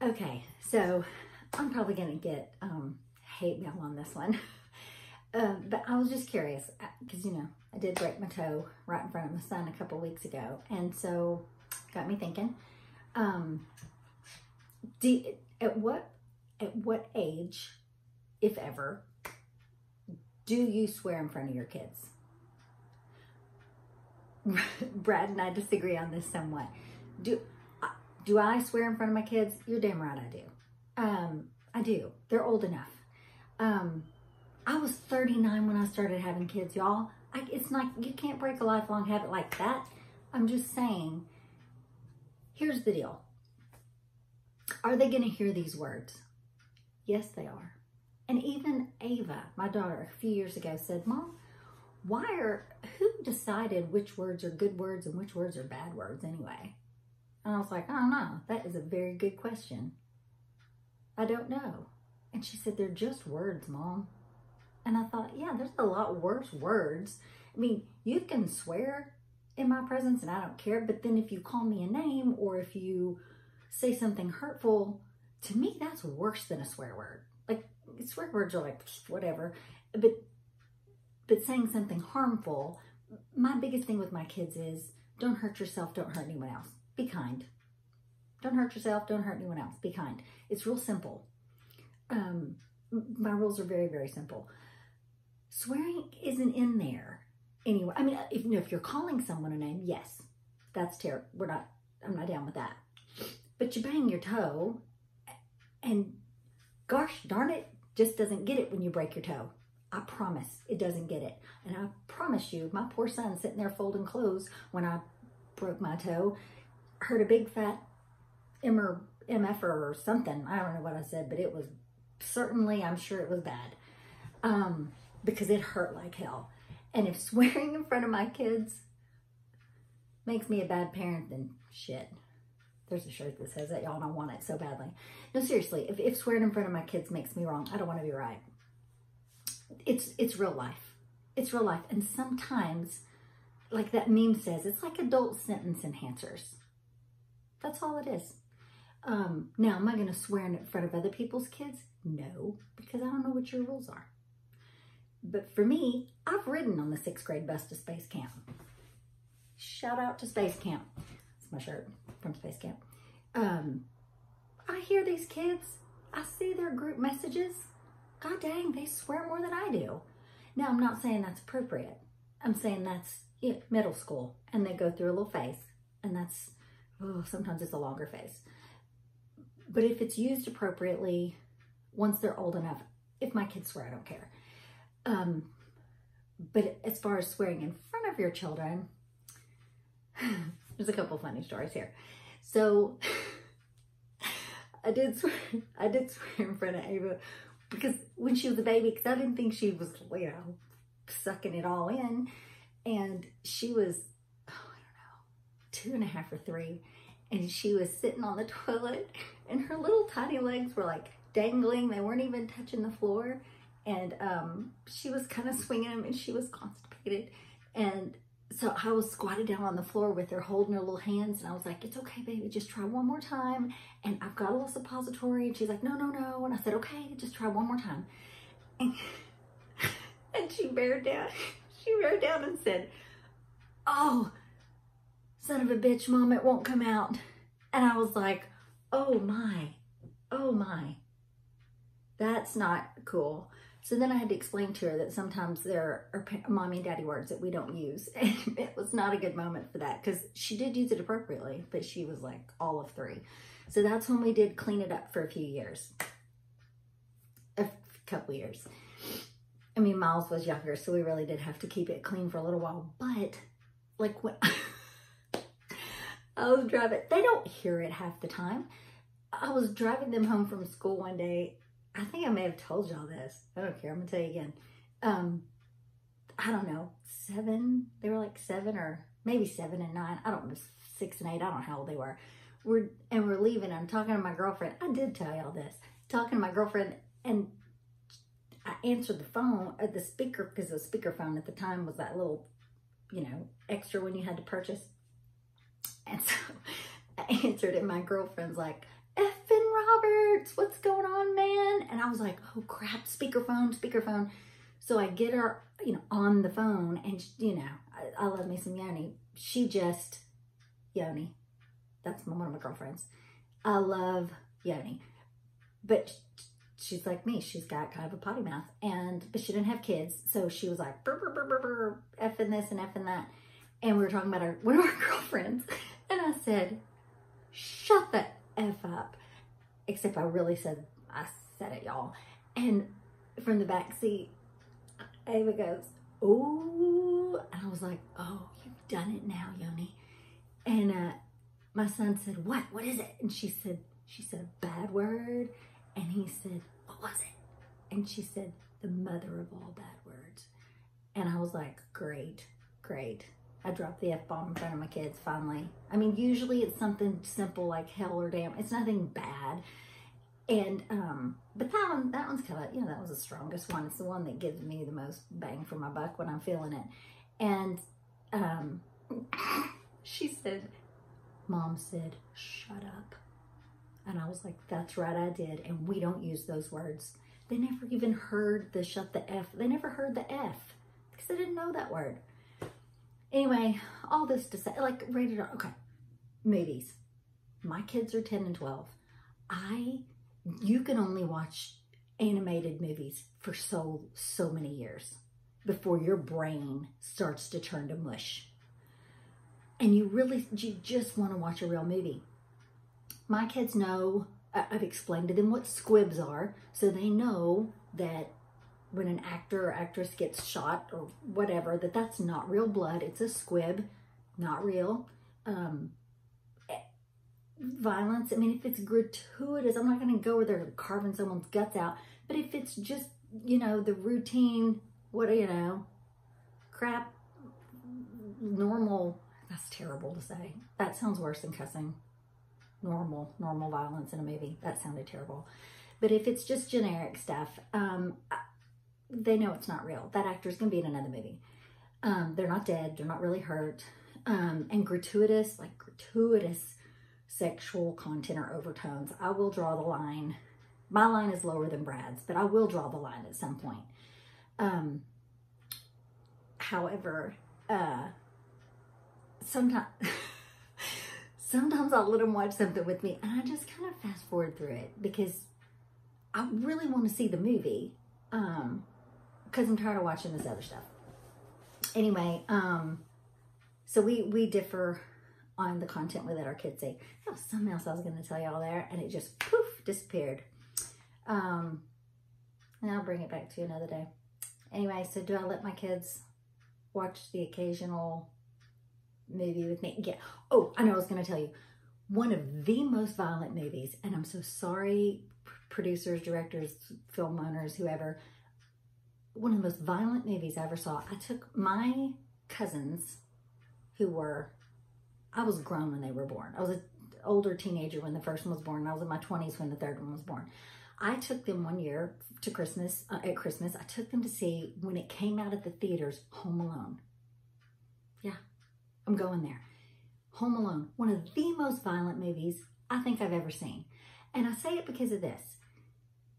Okay, so I'm probably going to get hate mail on this one. But I was just curious because, you know, I did break my toe right in front of my son a couple weeks ago. And so got me thinking, at what age, if ever, do you swear in front of your kids? Brad and I disagree on this somewhat. Do I swear in front of my kids? You're damn right I do. I do. They're old enough. I was 39 when I started having kids, y'all. It's like you can't break a lifelong habit like that. I'm just saying, here's the deal. Are they going to hear these words? Yes, they are. And even Ava, my daughter, a few years ago said, Mom, who decided which words are good words and which words are bad words anyway? And I was like, I don't know. That is a very good question. I don't know. And she said, they're just words, Mom. And I thought, yeah, there's a lot worse words. I mean, you can swear in my presence and I don't care. But then if you call me a name or if you say something hurtful, to me, that's worse than a swear word. Like, swear words are like, whatever. But saying something harmful, my biggest thing with my kids is don't hurt yourself, don't hurt anyone else. Be kind. Don't hurt yourself, don't hurt anyone else. Be kind. It's real simple. My rules are very, very simple. Swearing isn't in there anyway. I mean, if you're calling someone a name, yes, that's terrible. I'm not down with that. But you bang your toe and gosh darn it, just doesn't get it when you break your toe. I promise it doesn't get it. And I promise you, my poor son sitting there folding clothes when I broke my toe, heard a big fat MF or something. I don't know what I said, but it was certainly, I'm sure it was bad. Because it hurt like hell. And if swearing in front of my kids makes me a bad parent, then shit. There's a shirt that says that. Y'all don't want it so badly. No, seriously, if swearing in front of my kids makes me wrong, I don't want to be right. It's real life. It's real life. And sometimes, like that meme says, it's like adult sentence enhancers. That's all it is. Now, am I going to swear in front of other people's kids? No, because I don't know what your rules are. But for me, I've ridden on the 6th grade bus to Space Camp. Shout out to Space Camp. It's my shirt from Space Camp. I hear these kids. I see their group messages. God dang, they swear more than I do. Now, I'm not saying that's appropriate. I'm saying that's middle school. And they go through a little phase. And that's, sometimes it's a longer phase. But if it's used appropriately, once they're old enough, if my kids swear, I don't care. But as far as swearing in front of your children, there's a couple funny stories here. So I did swear in front of Ava because when she was a baby, because I didn't think she was, sucking it all in. And she was, I don't know, 2.5 or 3. And she was sitting on the toilet and her little tiny legs were like dangling. They weren't even touching the floor. And she was kind of swinging them and she was constipated. And so I was squatted down on the floor with her holding her little hands. And I was like, it's okay, baby, just try one more time. And I've got a little suppository. And she's like, no, no, no. And I said, okay, just try one more time. And she bared down. She bared down and said, oh, son of a bitch, Mom, it won't come out. And I was like, oh my, that's not cool. So then I had to explain to her that sometimes there are mommy and daddy words that we don't use. And it was not a good moment for that because she did use it appropriately, but she was like all of 3. So that's when we did clean it up for a few years. A couple years. I mean, Miles was younger, so we really did have to keep it clean for a little while. But like when I was driving, they don't hear it half the time. I was driving them home from school one day. I think I may have told y'all this. I don't care. I'm going to tell you again. I don't know, 7. They were like 7 or maybe 7 and 9. I don't know, 6 and 8. I don't know how old they were. We're leaving. I'm talking to my girlfriend. I did tell y'all this. Talking to my girlfriend and I answered the phone at the speaker because the speakerphone at the time was that little, extra one you had to purchase. And so I answered and my girlfriend's like, effing Roberts, what's going on, man? And I was like, oh crap, speakerphone. So I get her, on the phone, and I love me some Yoni. She just, Yoni, that's one of my girlfriends. I love Yoni, but she's like me. She's got kind of a potty mouth, but she didn't have kids. So she was like, burr, burr, burr, burr, burr, effing this and effing that. And we were talking about one of our girlfriends. And I said, shut the F up. Except I said it, y'all. And from the back seat, Ava goes, ooh. And I was like, oh, you've done it now, Yoni. And my son said, what? What is it? And she said a bad word. And he said, what was it? And she said, the mother of all bad words. And I was like, great. I dropped the F-bomb in front of my kids finally. I mean, usually it's something simple like hell or damn. It's nothing bad. And, but that one's kind of, that was the strongest one. It's the one that gives me the most bang for my buck when I'm feeling it. And, she said, Mom said, shut up. And I was like, that's right, I did. And we don't use those words. They never even heard the shut the F. They never heard the F because they didn't know that word. Anyway, all this to say, like, rated R. Okay, movies. My kids are 10 and 12. You can only watch animated movies for so many years before your brain starts to turn to mush. And you just want to watch a real movie. My kids know, I've explained to them what squibs are, so they know that when an actor or actress gets shot or whatever, that's not real blood. It's a squib, not real. Violence, I mean, if it's gratuitous, I'm not going to go where they're carving someone's guts out. But if it's just, the routine, crap, normal, that's terrible to say. That sounds worse than cussing. Normal violence in a movie. That sounded terrible. But if it's just generic stuff, they know it's not real. That actor's going to be in another movie. They're not dead. They're not really hurt. And gratuitous sexual content or overtones, I will draw the line. My line is lower than Brad's, but I will draw the line at some point. However, sometimes I'll let them watch something with me and I just kind of fast forward through it because I really want to see the movie because I'm tired of watching this other stuff. Anyway, so we differ on the content we let our kids see. There was something else I was going to tell y'all there and it just poof, disappeared. And I'll bring it back to you another day. Anyway, so do I let my kids watch the occasional movie with me? Yeah. Oh, I know I was going to tell you. One of the most violent movies, and I'm so sorry, producers, directors, film owners, whoever, one of the most violent movies I ever saw. I took my cousins I was grown when they were born. I was an older teenager when the first one was born. I was in my 20s when the third one was born. I took them one year to Christmas, at Christmas, I took them to see, when it came out at the theaters, Home Alone. Yeah, I'm going there. Home Alone, one of the most violent movies I think I've ever seen. And I say it because of this.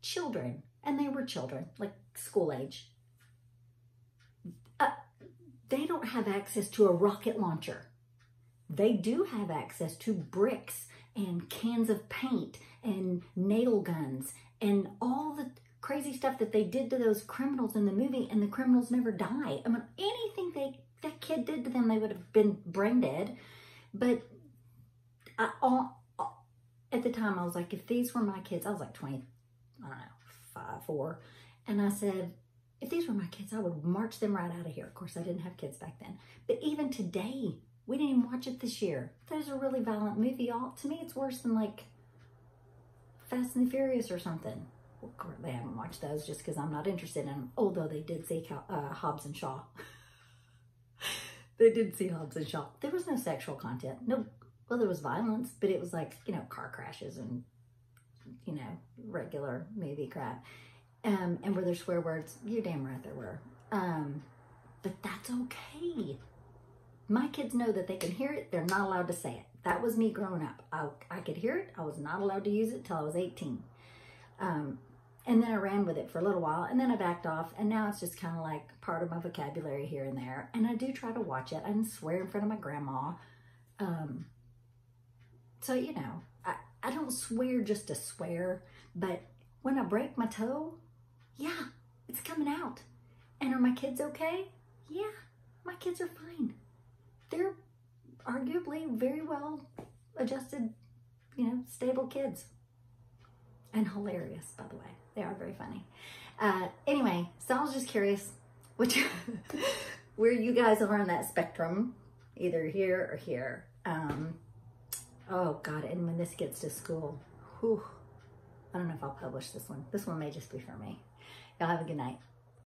Children, and they were children, like school age, they don't have access to a rocket launcher. They do have access to bricks and cans of paint and nail guns and all the crazy stuff that they did to those criminals in the movie, and the criminals never die. I mean, anything that kid did to them, they would have been brain dead. But at the time, I was like, if these were my kids, I was like 20, I don't know, 4. And I said, if these were my kids, I would march them right out of here. Of course, I didn't have kids back then. But even today, we didn't even watch it this year. There's a really violent movie, y'all. To me, it's worse than like Fast and the Furious or something. Well, currently, I haven't watched those just because I'm not interested in them. Although they did see Hobbs and Shaw. They did see Hobbs and Shaw. There was no sexual content. No, well, there was violence, but it was like, car crashes and, regular movie crap. And were there swear words? You're damn right there were. But that's okay. My kids know that they can hear it. They're not allowed to say it. That was me growing up. I could hear it. I was not allowed to use it till I was 18. And then I ran with it for a little while, and then I backed off, and now it's just kind of like part of my vocabulary here and there. And I do try to watch it. I didn't swear in front of my grandma. So, you know, I don't swear just to swear, but when I break my toe, yeah, it's coming out. And are my kids okay? Yeah, my kids are fine. They're arguably very well adjusted, you know, stable kids. And hilarious, by the way. They are very funny. Anyway, so I was just curious which where you guys are on that spectrum, either here or here. Oh God, and when this gets to school, whew, I don't know if I'll publish this one. This one may just be for me. Y'all have a good night.